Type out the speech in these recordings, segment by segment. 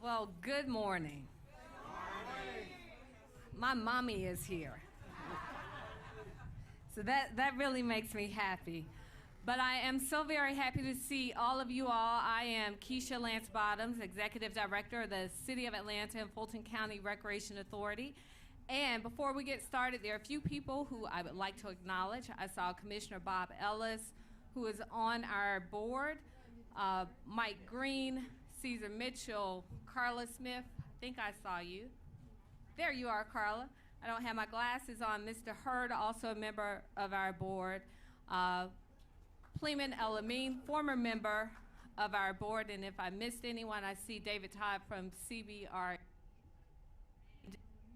Well, good morning. My mommy is here. So that really makes me happy. But I am so very happy to see all of you all. I am Keisha Lance Bottoms, Executive Director of the City of Atlanta and Fulton County Recreation Authority. And before we get started, there are a few people who I would like to acknowledge. I saw Commissioner Bob Ellis, who is on our board, Mike Green, Caesar Mitchell, Carla Smith. I think I saw you. There you are, Carla. I don't have my glasses on. Mr. Hurd, also a member of our board. Pleeman El-Amin, former member of our board. And if I missed anyone, I see David Todd from CBR.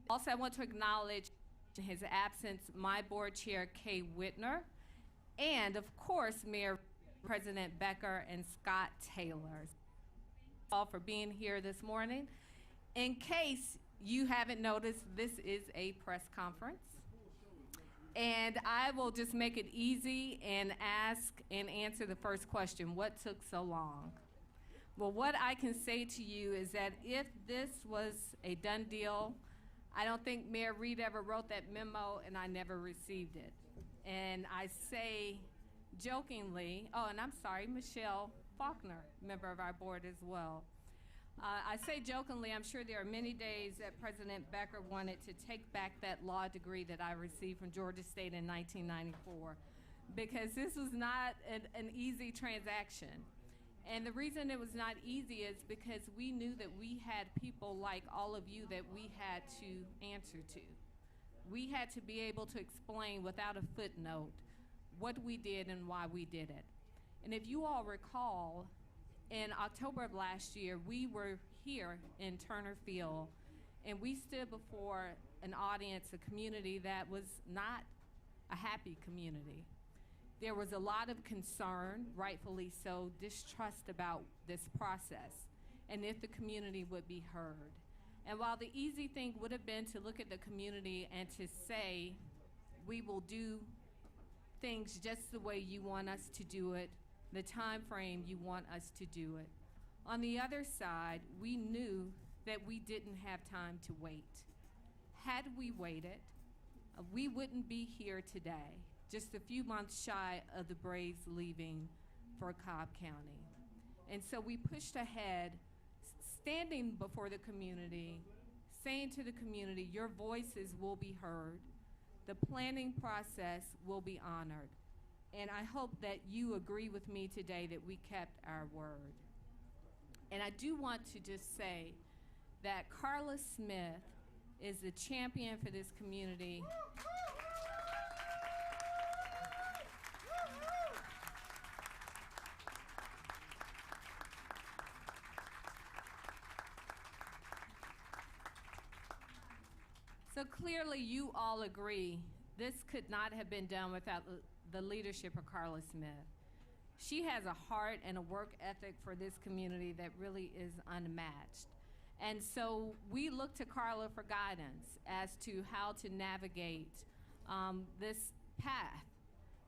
Also, I want to acknowledge in his absence my board chair, Kay Whitner, and of course, Mayor President Becker and Scott Taylor. All for being here this morning. In case you haven't noticed, this is a press conference. And I will just make it easy and ask and answer the first question: what took so long? Well, what I can say to you is that if this was a done deal, I don't think Mayor Reed ever wrote that memo, and I never received it. And I say jokingly, oh, and I'm sorry, Michelle Faulkner, member of our board as well. I say jokingly, I'm sure there are many days that President Becker wanted to take back that law degree that I received from Georgia State in 1994, because this was not an easy transaction. And the reason it was not easy is because we knew that we had people like all of you that we had to answer to. We had to be able to explain without a footnote what we did and why we did it. And if you all recall, in October of last year, we were here in Turner Field, and we stood before an audience, a community that was not a happy community. There was a lot of concern, rightfully so, distrust about this process and if the community would be heard. And while the easy thing would have been to look at the community and to say, we will do things just the way you want us to do it, the time frame you want us to do it. On the other side, we knew that we didn't have time to wait. Had we waited, we wouldn't be here today, just a few months shy of the Braves leaving for Cobb County. And so we pushed ahead, standing before the community, saying to the community, your voices will be heard, the planning process will be honored. And I hope that you agree with me today that we kept our word. And I do want to just say that Carla Smith is the champion for this community. So clearly you all agree this could not have been done without the leadership of Carla Smith. She has a heart and a work ethic for this community that really is unmatched. And so we look to Carla for guidance as to how to navigate this path.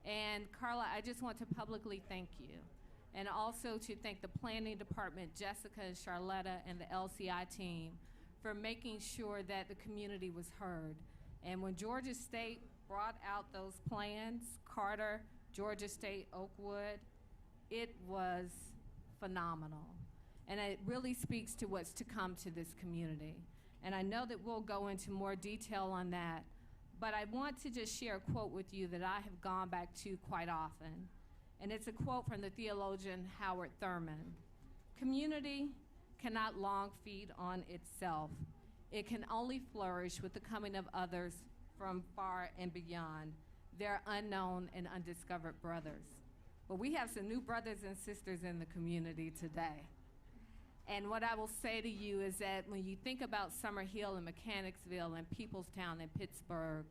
And Carla, I just want to publicly thank you. And also to thank the planning department, Jessica and Charlotta, and the LCI team for making sure that the community was heard. And when Georgia State brought out those plans, Carter, Georgia State, Oakwood, it was phenomenal. And it really speaks to what's to come to this community. And I know that we'll go into more detail on that, but I want to just share a quote with you that I have gone back to quite often. And it's a quote from the theologian Howard Thurman. Community cannot long feed on itself. It can only flourish with the coming of others from far and beyond, their unknown and undiscovered brothers. But we have some new brothers and sisters in the community today. And what I will say to you is that when you think about Summer Hill and Mechanicsville and Peoplestown and Pittsburgh,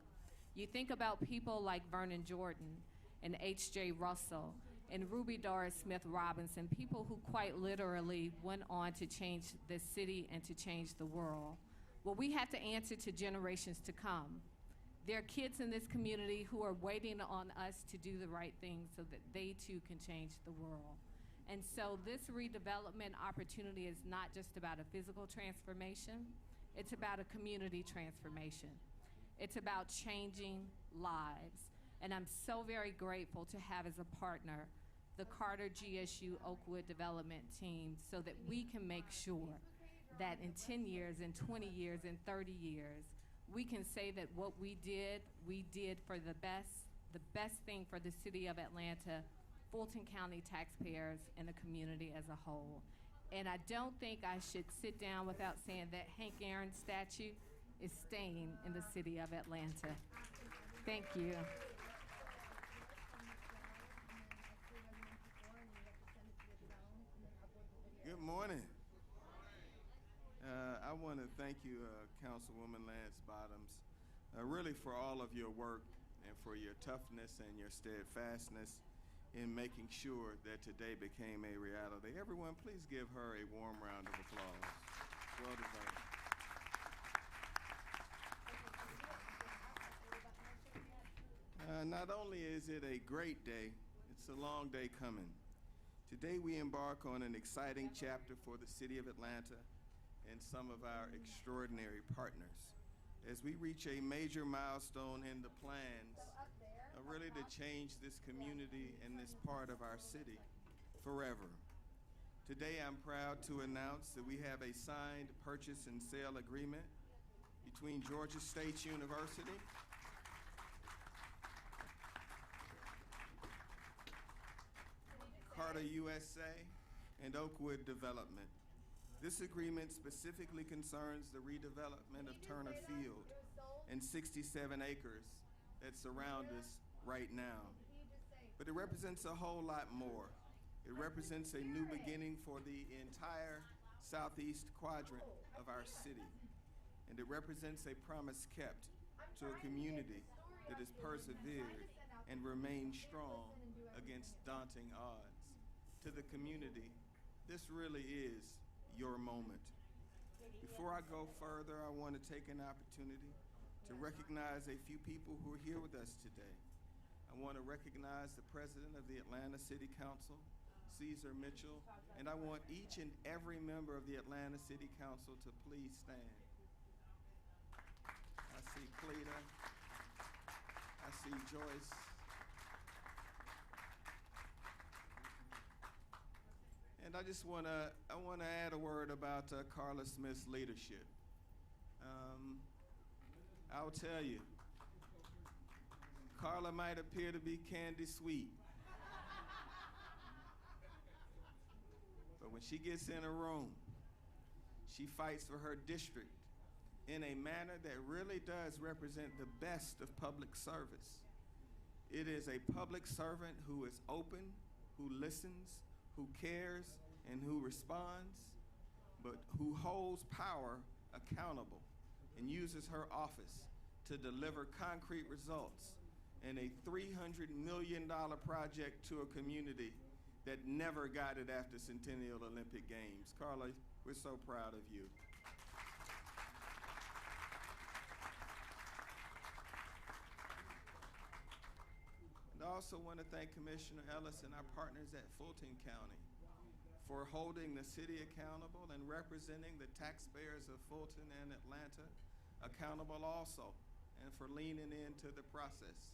you think about people like Vernon Jordan and H.J. Russell and Ruby Doris Smith Robinson, people who quite literally went on to change the city and to change the world. Well, we have to answer to generations to come. There are kids in this community who are waiting on us to do the right thing so that they too can change the world. And so this redevelopment opportunity is not just about a physical transformation, it's about a community transformation. It's about changing lives. And I'm so very grateful to have as a partner the Carter GSU Oakwood Development Team so that we can make sure that in 10 years, in 20 years, in 30 years, we can say that what we did for the best thing for the city of Atlanta, Fulton County taxpayers, and the community as a whole. And I don't think I should sit down without saying that Hank Aaron statue is staying in the city of Atlanta. Thank you. Good morning. I want to thank you, Councilwoman Lance Bottoms, really for all of your work and for your toughness and your steadfastness in making sure that today became a reality. Everyone, please give her a warm round of applause. Well deserved. Not only is it a great day, it's a long day coming. Today we embark on an exciting chapter for the city of Atlanta and some of our extraordinary partners as we reach a major milestone in the plans really to change this community and this part of our city forever. Today I'm proud to announce that we have a signed purchase and sale agreement between Georgia State University Carter USA, and Oakwood Development. This agreement specifically concerns the redevelopment of Turner Field and 67 acres that surround us right now. But it represents a whole lot more. It represents a new beginning for the entire southeast quadrant of our city. And it represents a promise kept to a community that has persevered and remained strong against daunting odds. To the community, this really is your moment. Before I go further, I want to take an opportunity to recognize a few people who are here with us today. I want to recognize the President of the Atlanta City Council, Caesar Mitchell, and I want each and every member of the Atlanta City Council to please stand. I see Cleta, I see Joyce, and I just want to add a word about Carla Smith's leadership. I'll tell you, Carla might appear to be candy sweet, but when she gets in a room, she fights for her district in a manner that really does represent the best of public service. It is a public servant who is open, who listens, who cares, and who responds, but who holds power accountable and uses her office to deliver concrete results in a $300 million project to a community that never got it after Centennial Olympic Games. Carla, we're so proud of you. And I also want to thank Commissioner Ellis and our partners at Fulton County for holding the city accountable and representing the taxpayers of Fulton and Atlanta accountable also, and for leaning into the process.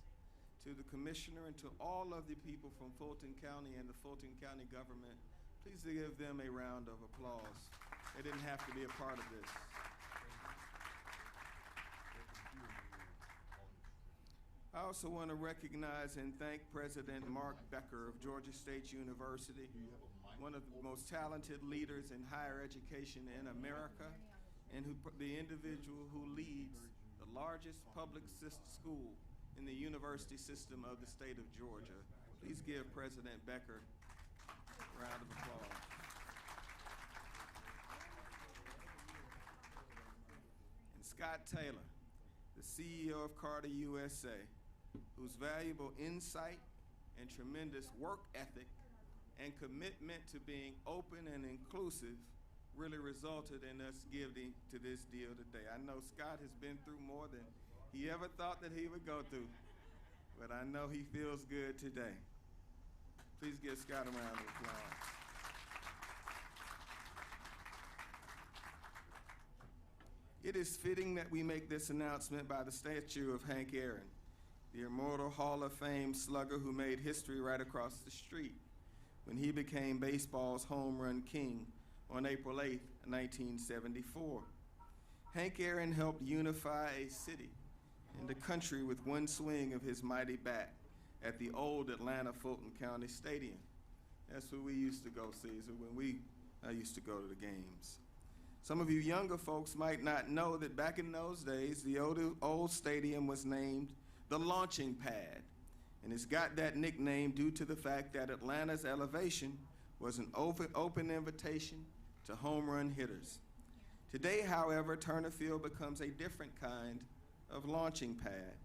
To the commissioner and to all of the people from Fulton County and the Fulton County government, please give them a round of applause. They didn't have to be a part of this. I also want to recognize and thank President Mark Becker of Georgia State University, one of the most talented leaders in higher education in America, and the individual who leads the largest public school in the university system of the state of Georgia. Please give President Becker a round of applause. And Scott Taylor, the CEO of Carter USA, whose valuable insight and tremendous work ethic and commitment to being open and inclusive really resulted in us giving to this deal today. I know Scott has been through more than he ever thought that he would go through, but I know he feels good today. Please give Scott a round of applause. It is fitting that we make this announcement by the statue of Hank Aaron, the immortal Hall of Fame slugger who made history right across the street when he became baseball's home run king on April 8, 1974. Hank Aaron helped unify a city and the country with one swing of his mighty bat at the old Atlanta Fulton County Stadium. That's where we used to go, Caesar, when I used to go to the games. Some of you younger folks might not know that back in those days, the old stadium was named the Launching Pad, and it's got that nickname due to the fact that Atlanta's elevation was an open invitation to home run hitters. Today, however, Turner Field becomes a different kind of launching pad.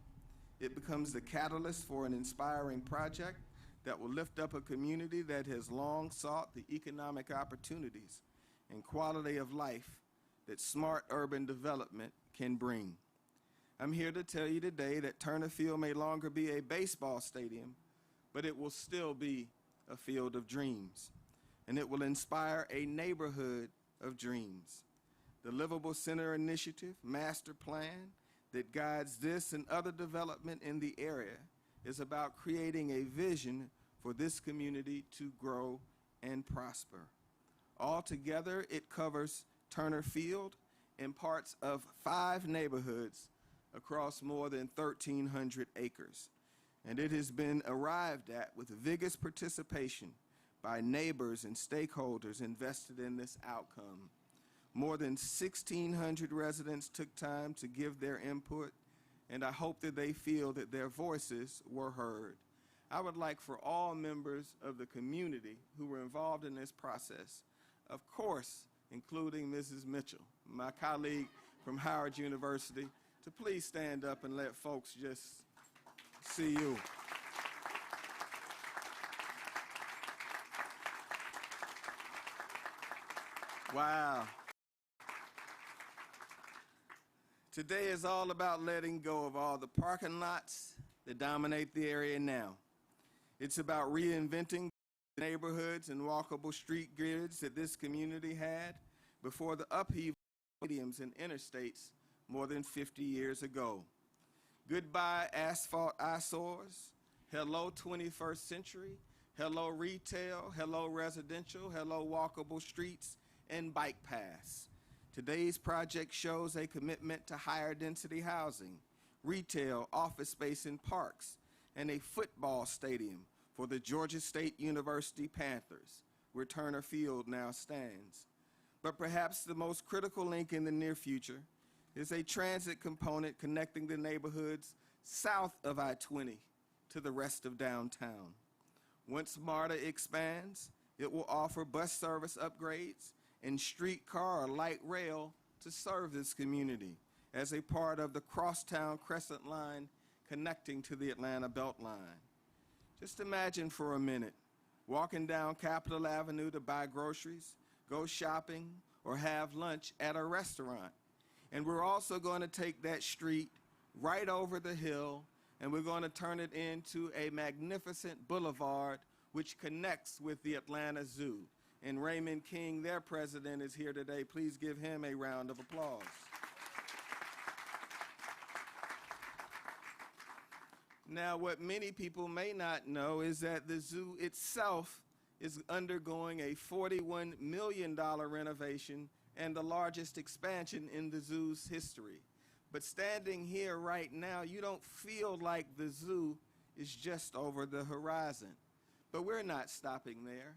It becomes the catalyst for an inspiring project that will lift up a community that has long sought the economic opportunities and quality of life that smart urban development can bring. I'm here to tell you today that Turner Field may longer be a baseball stadium, but it will still be a field of dreams, and it will inspire a neighborhood of dreams. The Livable Center Initiative master plan that guides this and other development in the area is about creating a vision for this community to grow and prosper. Altogether, it covers Turner Field and parts of 5 neighborhoods across more than 1,300 acres. And it has been arrived at with vigorous participation by neighbors and stakeholders invested in this outcome. More than 1,600 residents took time to give their input, and I hope that they feel that their voices were heard. I would like for all members of the community who were involved in this process, of course, including Mrs. Mitchell, my colleague from Howard University, to please stand up and let folks just see you. Wow. Today is all about letting go of all the parking lots that dominate the area now. It's about reinventing neighborhoods and walkable street grids that this community had before the upheaval of stadiums and interstates more than 50 years ago. Goodbye asphalt eyesores, hello 21st century, hello retail, hello residential, hello walkable streets, and bike paths. Today's project shows a commitment to higher density housing, retail, office space, and parks, and a football stadium for the Georgia State University Panthers, where Turner Field now stands. But perhaps the most critical link in the near future is a transit component connecting the neighborhoods south of I-20 to the rest of downtown. Once MARTA expands, it will offer bus service upgrades and streetcar or light rail to serve this community as a part of the crosstown Crescent Line connecting to the Atlanta Beltline. Just imagine for a minute walking down Capitol Avenue to buy groceries, go shopping, or have lunch at a restaurant. And we're also going to take that street right over the hill, and we're going to turn it into a magnificent boulevard which connects with the Atlanta Zoo. And Raymond King, their president, is here today. Please give him a round of applause. Now, what many people may not know is that the zoo itself is undergoing a $41 million renovation and the largest expansion in the zoo's history. But standing here right now, you don't feel like the zoo is just over the horizon. But we're not stopping there.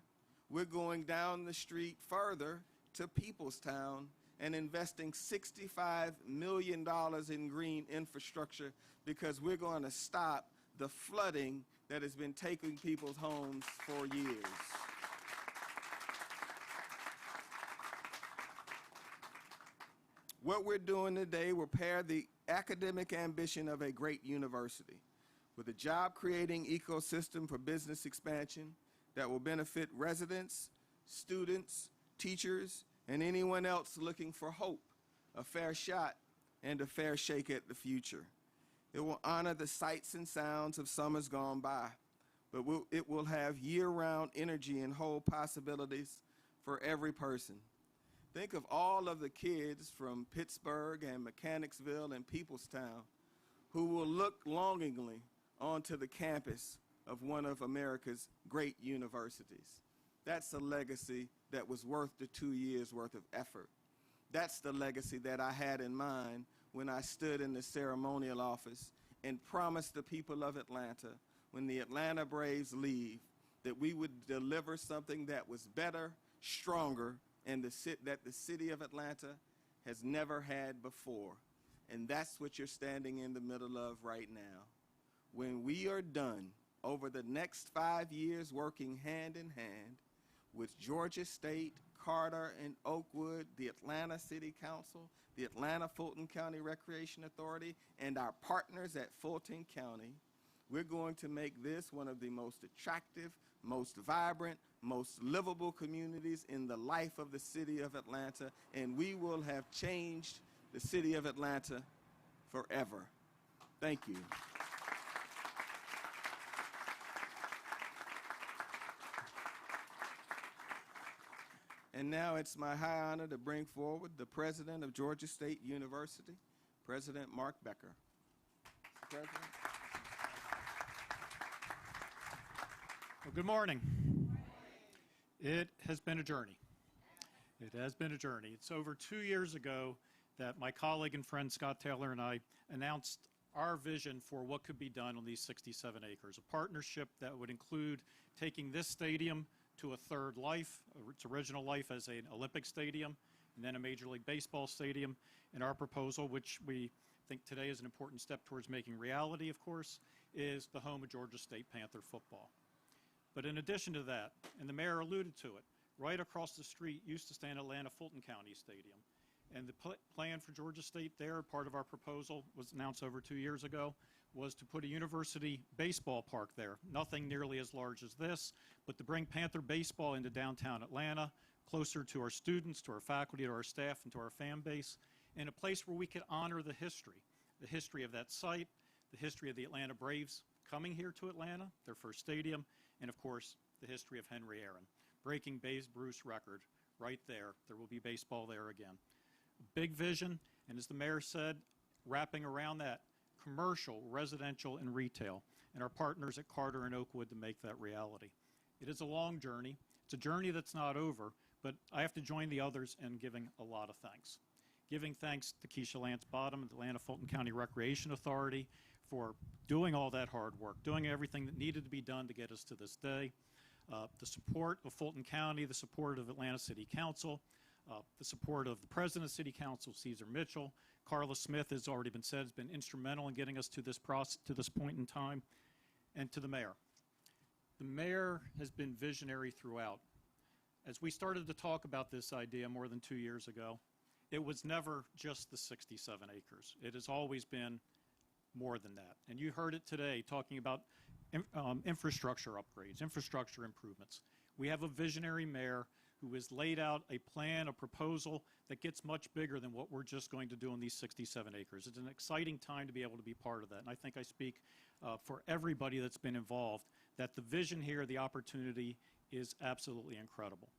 We're going down the street further to Peoplestown and investing $65 million in green infrastructure because we're going to stop the flooding that has been taking people's homes for years. What we're doing today will pair the academic ambition of a great university with a job-creating ecosystem for business expansion that will benefit residents, students, teachers, and anyone else looking for hope, a fair shot, and a fair shake at the future. It will honor the sights and sounds of summers gone by, but it will have year-round energy and whole possibilities for every person. Think of all of the kids from Pittsburgh and Mechanicsville and Peoplestown who will look longingly onto the campus of one of America's great universities. That's a legacy that was worth the 2 years' worth of effort. That's the legacy that I had in mind when I stood in the ceremonial office and promised the people of Atlanta, when the Atlanta Braves leave, that we would deliver something that was better, stronger, and that the city of Atlanta has never had before. And that's what you're standing in the middle of right now. When we are done over the next 5 years working hand in hand with Georgia State, Carter, and Oakwood, the Atlanta City Council, the Atlanta Fulton County Recreation Authority, and our partners at Fulton County, we're going to make this one of the most attractive, most vibrant, most livable communities in the life of the city of Atlanta, and we will have changed the city of Atlanta forever. Thank you. And now it's my high honor to bring forward the president of Georgia State University, President Mark Becker. President. Well, good morning. It has been a journey. It has been a journey. It's over 2 years ago that my colleague and friend Scott Taylor and I announced our vision for what could be done on these 67 acres, a partnership that would include taking this stadium to a third life, its original life as an Olympic stadium, and then a Major League Baseball stadium. And our proposal, which we think today is an important step towards making reality, of course, is the home of Georgia State Panther football. But in addition to that, and the mayor alluded to it, right across the street used to stand Atlanta Fulton County Stadium. And the plan for Georgia State there, part of our proposal was announced over 2 years ago, was to put a university baseball park there. Nothing nearly as large as this, but to bring Panther baseball into downtown Atlanta, closer to our students, to our faculty, to our staff, and to our fan base, in a place where we could honor the history of that site, the history of the Atlanta Braves coming here to Atlanta, their first stadium, and of course, the history of Henry Aaron, breaking Babe Ruth's record right there. There will be baseball there again. Big vision, and as the mayor said, wrapping around that, commercial, residential, and retail, and our partners at Carter and Oakwood to make that reality. It is a long journey. It's a journey that's not over, but I have to join the others in giving a lot of thanks. Giving thanks to Keisha Lance Bottom and the Atlanta Fulton County Recreation Authority for doing all that hard work, doing everything that needed to be done to get us to this day. The support of Fulton County, the support of Atlanta City Council, the support of the President of City Council, Cesar Mitchell. Carla Smith, has already been said, has been instrumental in getting us to this point in time, and to the mayor. The mayor has been visionary throughout. As we started to talk about this idea more than 2 years ago, it was never just the 67 acres. It has always been more than that. And you heard it today talking about infrastructure upgrades, infrastructure improvements. We have a visionary mayor who has laid out a plan, a proposal that gets much bigger than what we're just going to do on these 67 acres. It's an exciting time to be able to be part of that. And I think I speak for everybody that's been involved, that the vision here, the opportunity is absolutely incredible.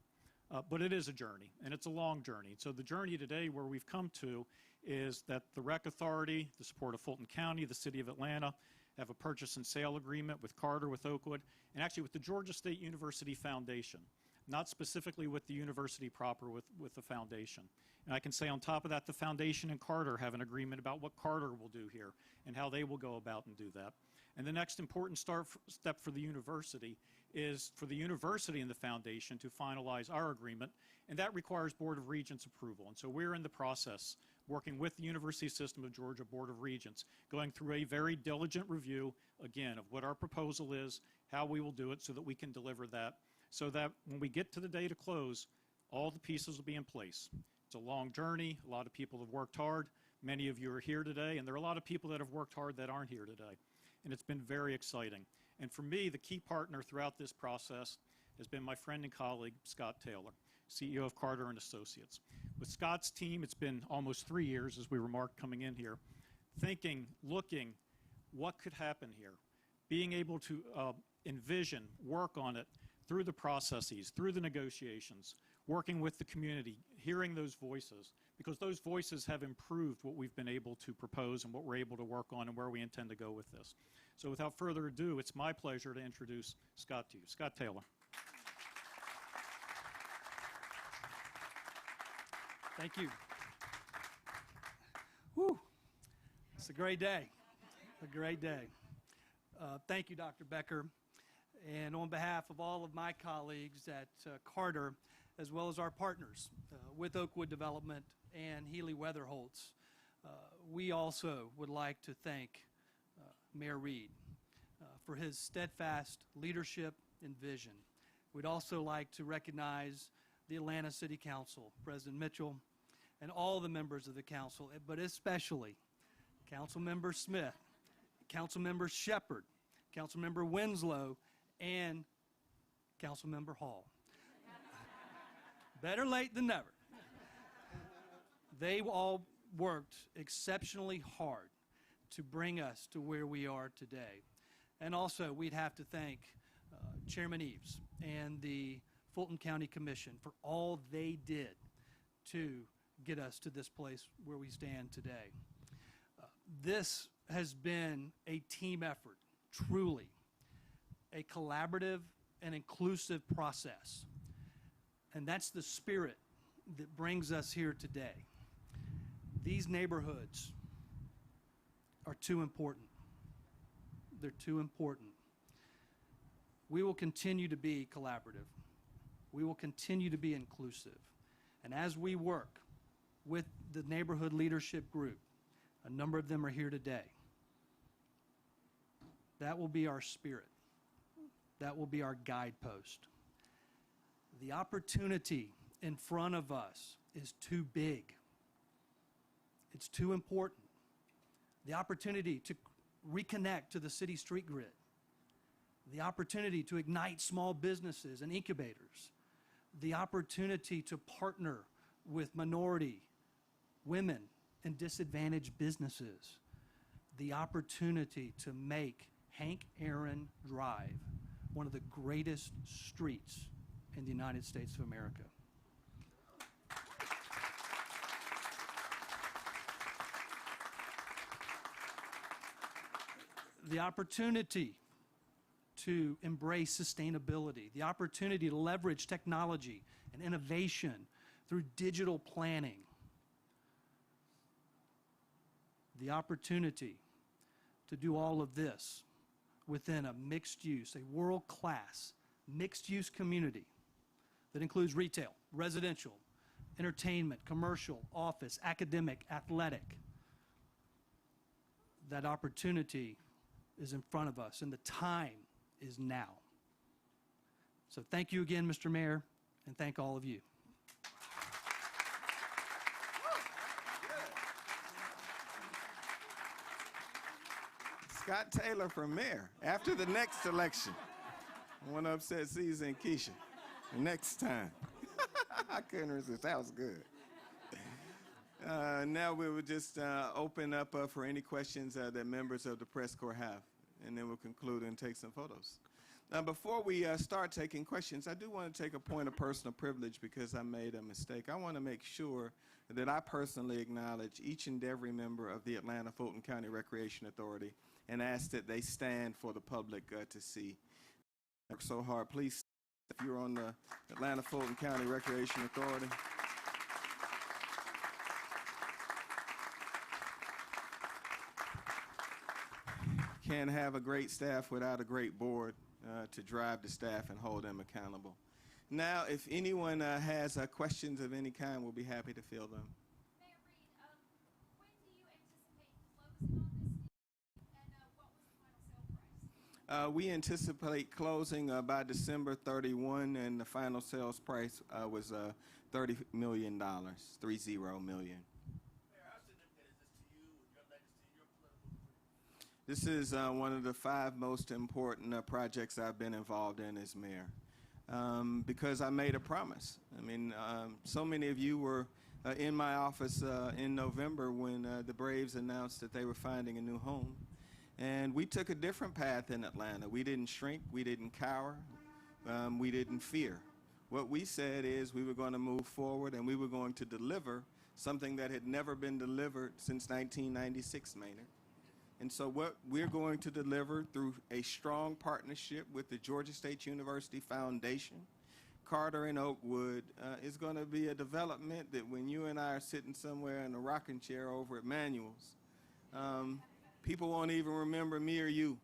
But it is a journey, and it's a long journey. So the journey today where we've come to is that the Rec Authority, the support of Fulton County, the City of Atlanta, have a purchase and sale agreement with Carter, with Oakwood, and actually with the Georgia State University Foundation, not specifically with the university proper, with the foundation. And I can say on top of that, the foundation and Carter have an agreement about what Carter will do here and how they will go about and do that. And the next important step for the university is for the university and the foundation to finalize our agreement, and that requires Board of Regents approval. And so we're in the process, working with the University System of Georgia Board of Regents, going through a very diligent review, again, of what our proposal is, how we will do it so that we can deliver that, so that when we get to the day to close, all the pieces will be in place. It's a long journey. A lot of people have worked hard. Many of you are here today, and there are a lot of people that have worked hard that aren't here today. And it's been very exciting. And for me, the key partner throughout this process has been my friend and colleague, Scott Taylor, CEO of Carter and Associates. With Scott's team, it's been almost 3 years, as we remarked coming in here, thinking, looking, what could happen here, being able to envision, work on it through the processes, through the negotiations, working with the community, hearing those voices, because those voices have improved what we've been able to propose and what we're able to work on and where we intend to go with this. So without further ado, it's my pleasure to introduce Scott to you. Scott Taylor. Thank you. Whew. It's a great day. A great day. Thank you, Dr. Becker. And on behalf of all of my colleagues at Carter, as well as our partners with Oakwood Development and Healy Weatherholtz, we also would like to thank Mayor Reed for his steadfast leadership and vision. We'd also like to recognize the Atlanta City Council, President Mitchell, and all the members of the council, but especially Councilmember Smith, Councilmember Shepard, Councilmember Winslow, and Councilmember Hall. Better late than never. They all worked exceptionally hard to bring us to where we are today. And also, we'd have to thank Chairman Eves and the Fulton County Commission for all they did to get us to this place where we stand today. This has been a team effort, truly, a collaborative and inclusive process. And that's the spirit that brings us here today. These neighborhoods are too important. They're too important. We will continue to be collaborative. We will continue to be inclusive. And as we work with the neighborhood leadership group, a number of them are here today, that will be our spirit. That will be our guidepost. The opportunity in front of us is too big. It's too important. The opportunity to reconnect to the city street grid. The opportunity to ignite small businesses and incubators. The opportunity to partner with minority, women, and disadvantaged businesses. The opportunity to make Hank Aaron Drive one of the greatest streets in the United States of America. The opportunity to embrace sustainability, the opportunity to leverage technology and innovation through digital planning, the opportunity to do all of this within a mixed use, a world-class mixed use community that includes retail, residential, entertainment, commercial, office, academic, athletic. That opportunity is in front of us, and the time is now. So thank you again, Mr. Mayor, and thank all of you. Scott Taylor for mayor after the next election. I want to upset Caesar and Keisha next time. I couldn't resist. That was good. Now we will just open up for any questions that members of the press corps have, and then we'll conclude and take some photos. Now, before we start taking questions, I do want to take a point of personal privilege because I made a mistake. I want to make sure that I personally acknowledge each and every member of the Atlanta Fulton County Recreation Authority and ask that they stand for the public to see. Work so hard. Please, if you're on the Atlanta Fulton County Recreation Authority. Can't have a great staff without a great board to drive the staff and hold them accountable. Now, if anyone has questions of any kind, we'll be happy to field them. Mayor Reed, when do you anticipate closing on this deal, and what was the final sale price? We anticipate closing by December 31, and the final sales price was $30 million, 30 million. Mayor, how significant is this to you and your legacy, your political career? This is one of the 5 most important projects I've been involved in as mayor, because I made a promise. I mean, so many of you were in my office in November when the Braves announced that they were finding a new home. And we took a different path in Atlanta. We didn't shrink, we didn't cower, we didn't fear. What we said is we were going to move forward and we were going to deliver something that had never been delivered since 1996, Maynard. And so what we're going to deliver through a strong partnership with the Georgia State University Foundation, Carter and Oakwood, is going to be a development that when you and I are sitting somewhere in a rocking chair over at Manuel's, people won't even remember me or you,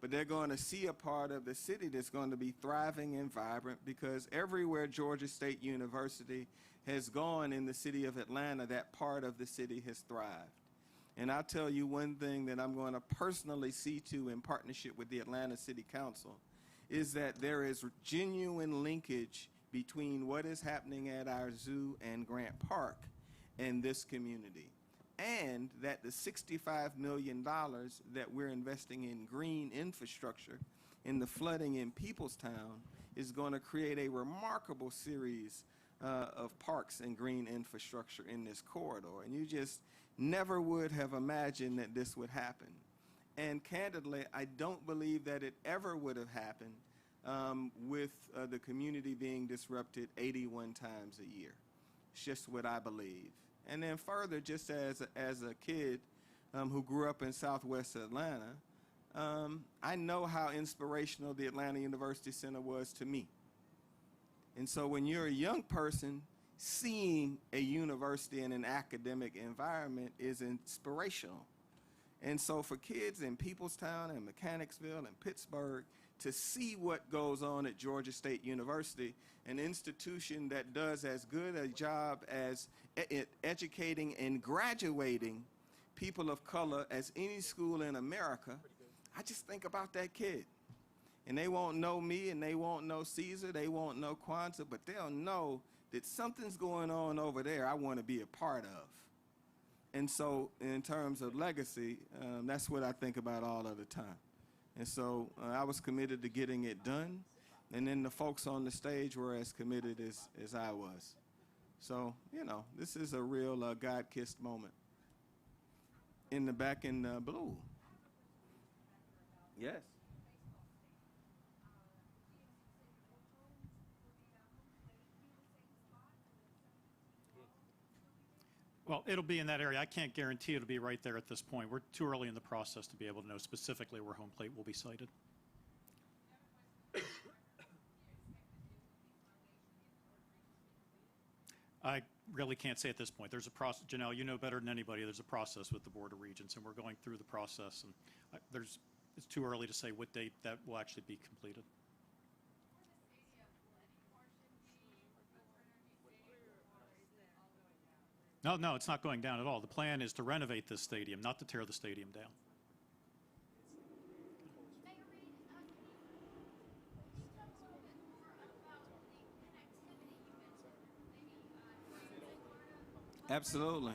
but they're going to see a part of the city that's going to be thriving and vibrant, because everywhere Georgia State University has gone in the city of Atlanta, that part of the city has thrived. And I'll tell you one thing that I'm going to personally see to in partnership with the Atlanta City Council is that there is genuine linkage between what is happening at our zoo and Grant Park and this community. And that the $65 million that we're investing in green infrastructure in the flooding in Peoplestown is going to create a remarkable series of parks and green infrastructure in this corridor. And you just never would have imagined that this would happen. And candidly, I don't believe that it ever would have happened with the community being disrupted 81 times a year. It's just what I believe. And then further, just as a kid who grew up in Southwest Atlanta, I know how inspirational the Atlanta University Center was to me. And so when you're a young person, seeing a university in an academic environment is inspirational. And so for kids in Peoplestown and Mechanicsville and Pittsburgh to see what goes on at Georgia State University, an institution that does as good a job as educating and graduating people of color as any school in America, I just think about that kid. And they won't know me, and they won't know Caesar, they won't know Kwanzaa, but they'll know that something's going on over there I want to be a part of. And so in terms of legacy, that's what I think about all of the time. And so I was committed to getting it done, and then the folks on the stage were as committed as I was. So, you know, this is a real God-kissed moment. In the back in blue. Yes. Well, it'll be in that area. I can't guarantee it'll be right there at this point. We're too early in the process to be able to know specifically where home plate will be sited. I really can't say at this point. There's a process. Janelle, you know better than anybody. There's a process with the Board of Regents, and we're going through the process. And it's too early to say what date that will actually be completed. No, it's not going down at all. The plan is to renovate this stadium, not to tear the stadium down. Mayor Reed, can you talk a little bit more about the connectivity you mentioned? Absolutely.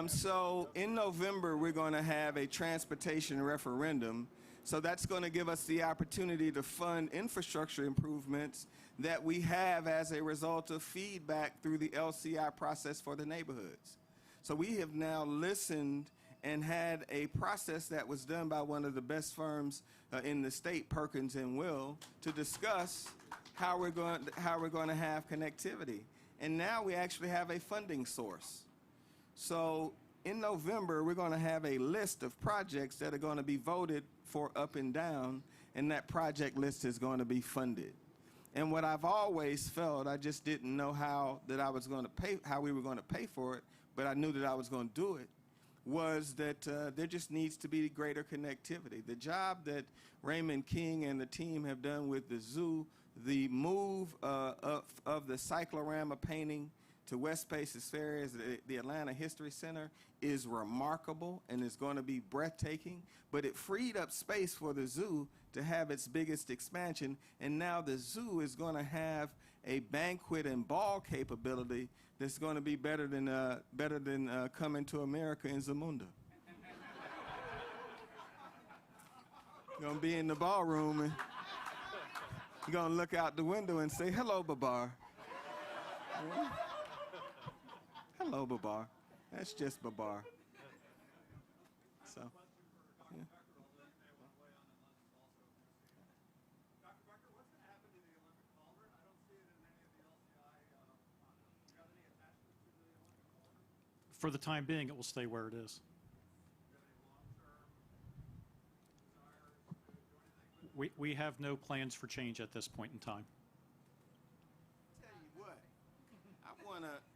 So in November, we're going to have a transportation referendum. So that's going to give us the opportunity to fund infrastructure improvements that we have as a result of feedback through the LCI process for the neighborhoods. So we have now listened and had a process that was done by one of the best firms in the state, Perkins and Will, to discuss how we're going to have connectivity. And now we actually have a funding source. So in November, we're going to have a list of projects that are going to be voted for up and down, and that project list is going to be funded. And what I've always felt, I just didn't know how we were going to pay for it, but I knew that I was going to do it, was that there just needs to be greater connectivity. The job that Raymond King and the team have done with the zoo, the move of the cyclorama painting to West Paces Ferry as the Atlanta History Center is remarkable and is going to be breathtaking, but it freed up space for the zoo to have its biggest expansion, and now the zoo is going to have a banquet and ball capability that's going to be better than Coming to America in Zamunda. You're going to be in the ballroom and you're going to look out the window and say, "Hello, Babar." Yeah. Hello, Babar. That's just Babar. So, yeah. Dr. Becker, what's going to happen to the Olympic cauldron? I don't see it for the time being, it will stay where it is. We have no plans for change at this point in time. Tell you what,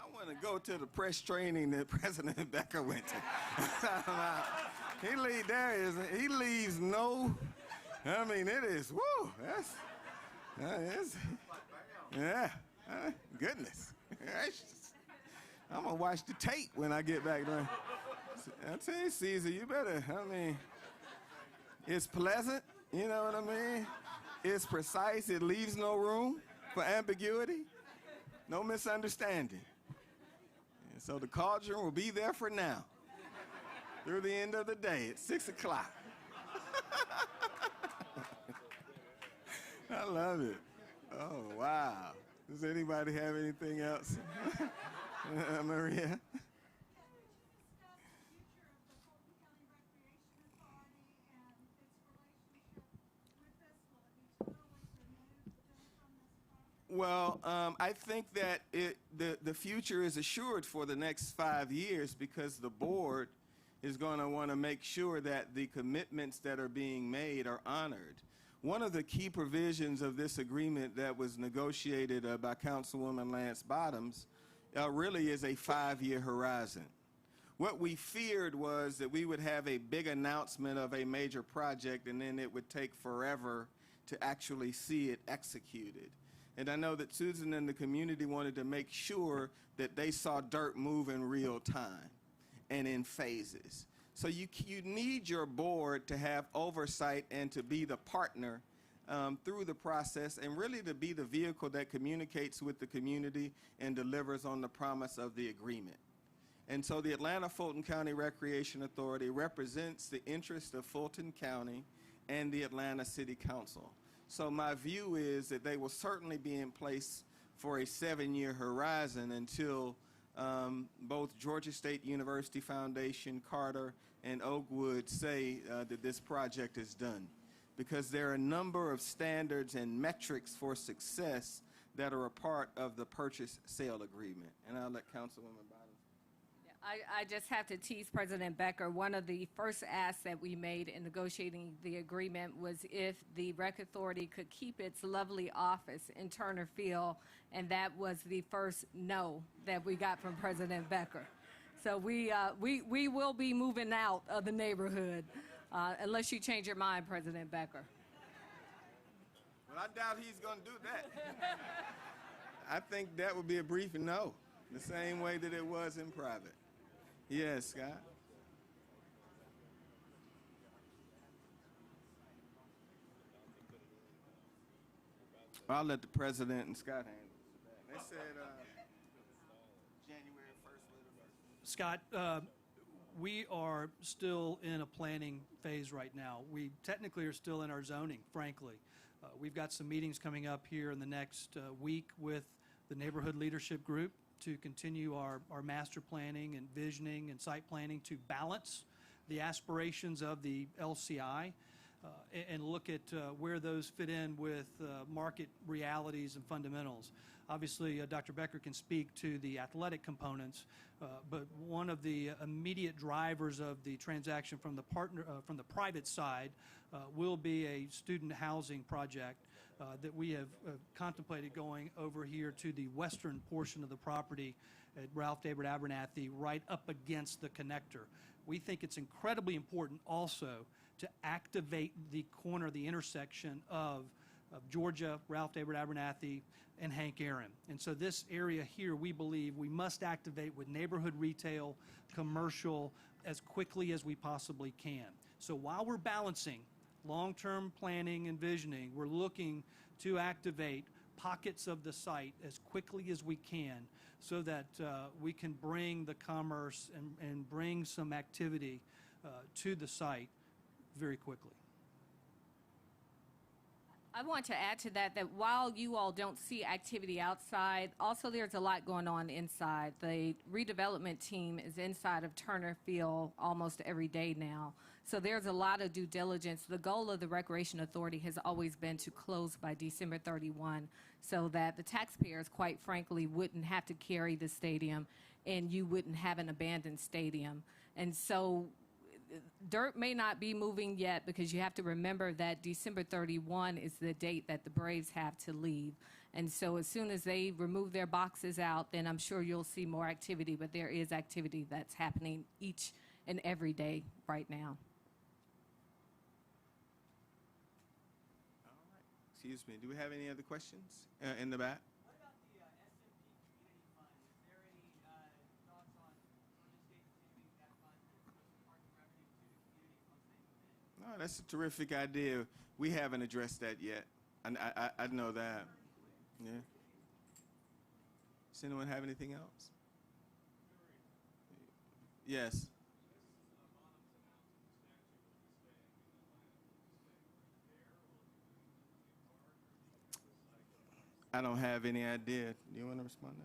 I wanna go to the press training that President Becker went to. He leaves no. I mean, it is. Woo! Yeah. Goodness gracious. I'm gonna watch the tape when I get back there. I tell you, Caesar, you better. I mean, it's pleasant. You know what I mean? It's precise. It leaves no room for ambiguity, no misunderstanding. And so the cauldron will be there for now, through the end of the day at 6 o'clock. I love it. Oh, wow. Does anybody have anything else? Maria? Well, I think that the future is assured for the next 5 years because the board is going to want to make sure that the commitments that are being made are honored. One of the key provisions of this agreement that was negotiated by Councilwoman Lance Bottoms really is a 5-year horizon. What we feared was that we would have a big announcement of a major project and then it would take forever to actually see it executed. And I know that Susan and the community wanted to make sure that they saw dirt move in real time and in phases. So you need your board to have oversight and to be the partner through the process and really to be the vehicle that communicates with the community and delivers on the promise of the agreement. And so the Atlanta-Fulton County Recreation Authority represents the interest of Fulton County and the Atlanta City Council. So my view is that they will certainly be in place for a 7-year horizon until both Georgia State University Foundation, Carter, and Oakwood say that this project is done. Because there are a number of standards and metrics for success that are a part of the purchase-sale agreement. And I'll let Councilwoman Bottoms. I just have to tease President Becker. One of the first asks that we made in negotiating the agreement was if the Rec Authority could keep its lovely office in Turner Field, and that was the first no that we got from President Becker. So we will be moving out of the neighborhood unless you change your mind, President Becker. Well, I doubt he's going to do that. I think that would be a brief no, the same way that it was in private. Yes, Scott? I'll let the president and Scott handle it. They said January 1st. Scott, we are still in a planning phase right now. We technically are still in our zoning, frankly. We've got some meetings coming up here in the next week with the neighborhood leadership group to continue our master planning and visioning and site planning to balance the aspirations of the LCI and look at where those fit in with market realities and fundamentals. Obviously, Dr. Becker can speak to the athletic components, but one of the immediate drivers of the transaction from the private side will be a student housing project that we have contemplated going over here to the western portion of the property at Ralph David Abernathy, right up against the connector. We think it's incredibly important also to activate the corner, the intersection of Georgia, Ralph David Abernathy, and Hank Aaron. And so this area here, we believe we must activate with neighborhood retail, commercial, as quickly as we possibly can. So while we're balancing long-term planning and visioning, we're looking to activate pockets of the site as quickly as we can so that we can bring the commerce and bring some activity to the site very quickly. I want to add to that while you all don't see activity outside, also there's a lot going on inside. The redevelopment team is inside of Turner Field almost every day now. So there's a lot of due diligence. The goal of the Recreation Authority has always been to close by December 31 so that the taxpayers, quite frankly, wouldn't have to carry the stadium and you wouldn't have an abandoned stadium. And so dirt may not be moving yet, because you have to remember that December 31 is the date that the Braves have to leave. And so as soon as they remove their boxes out, then I'm sure you'll see more activity, but there is activity that's happening each and every day right now. All right. Excuse me. Do we have any other questions in the back? What about the SMP Community Fund? Is there any thoughts on Georgia State continuing that fund to put some parking revenue to the community once they move in? No, that's a terrific idea. We haven't addressed that yet. I know that. Yeah. Does anyone have anything else? Yes. I don't have any idea. Do you want to respond to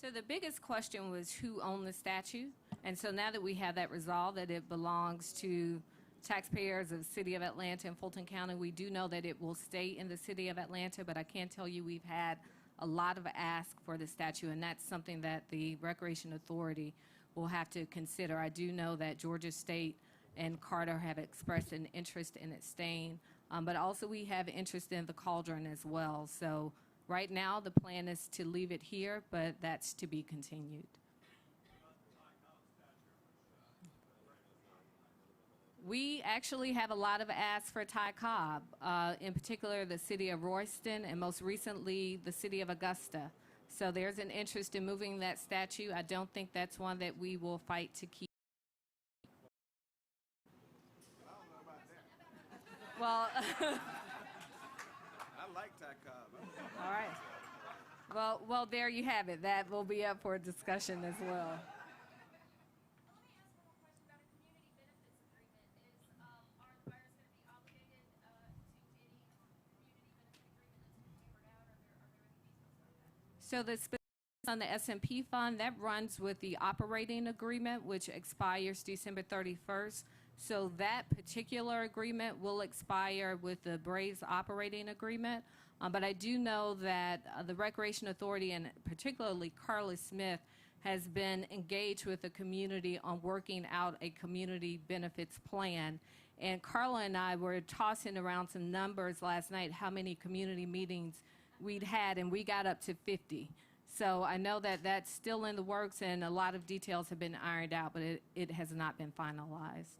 that? So the biggest question was who owned the statue. And so now that we have that resolved, that it belongs to taxpayers of the City of Atlanta and Fulton County, we do know that it will stay in the City of Atlanta, but I can tell you we've had a lot of ask for the statue, and that's something that the Recreation Authority will have to consider. I do know that Georgia State and Carter have expressed an interest in it staying, but also we have interest in the Cauldron as well. So right now the plan is to leave it here, but that's to be continued. We actually have a lot of asks for Ty Cobb, in particular the city of Royston, and most recently the city of Augusta. So there's an interest in moving that statue. I don't think that's one that we will fight to keep. Well, I like Ty Cobb. all right. Well, there you have it. That will be up for discussion as well. Let me ask one more question about a community benefits agreement. Are the buyers going to be obligated to any community benefit agreement that's going to be hammered out? Are there any details about that? So the specifics on the SMP fund, that runs with the operating agreement, which expires December 31st. So that particular agreement will expire with the Braves operating agreement. But I do know that the Recreation Authority, and particularly Carla Smith, has been engaged with the community on working out a community benefits plan. And Carla and I were tossing around some numbers last night, how many community meetings we'd had, and we got up to 50. So I know that that's still in the works, and a lot of details have been ironed out, but it has not been finalized.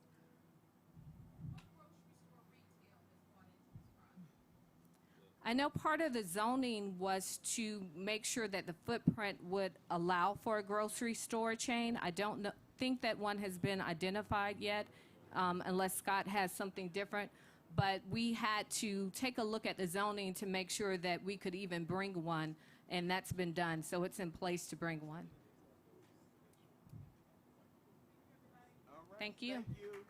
I know part of the zoning was to make sure that the footprint would allow for a grocery store chain. I don't think that one has been identified yet, unless Scott has something different. But we had to take a look at the zoning to make sure that we could even bring one, and that's been done. So it's in place to bring one. All right. Thank you. Thank you.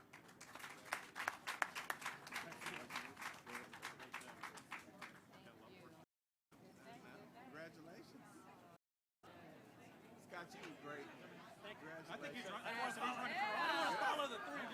Congratulations. Scott, you were great. I think he's running. I want to follow the three.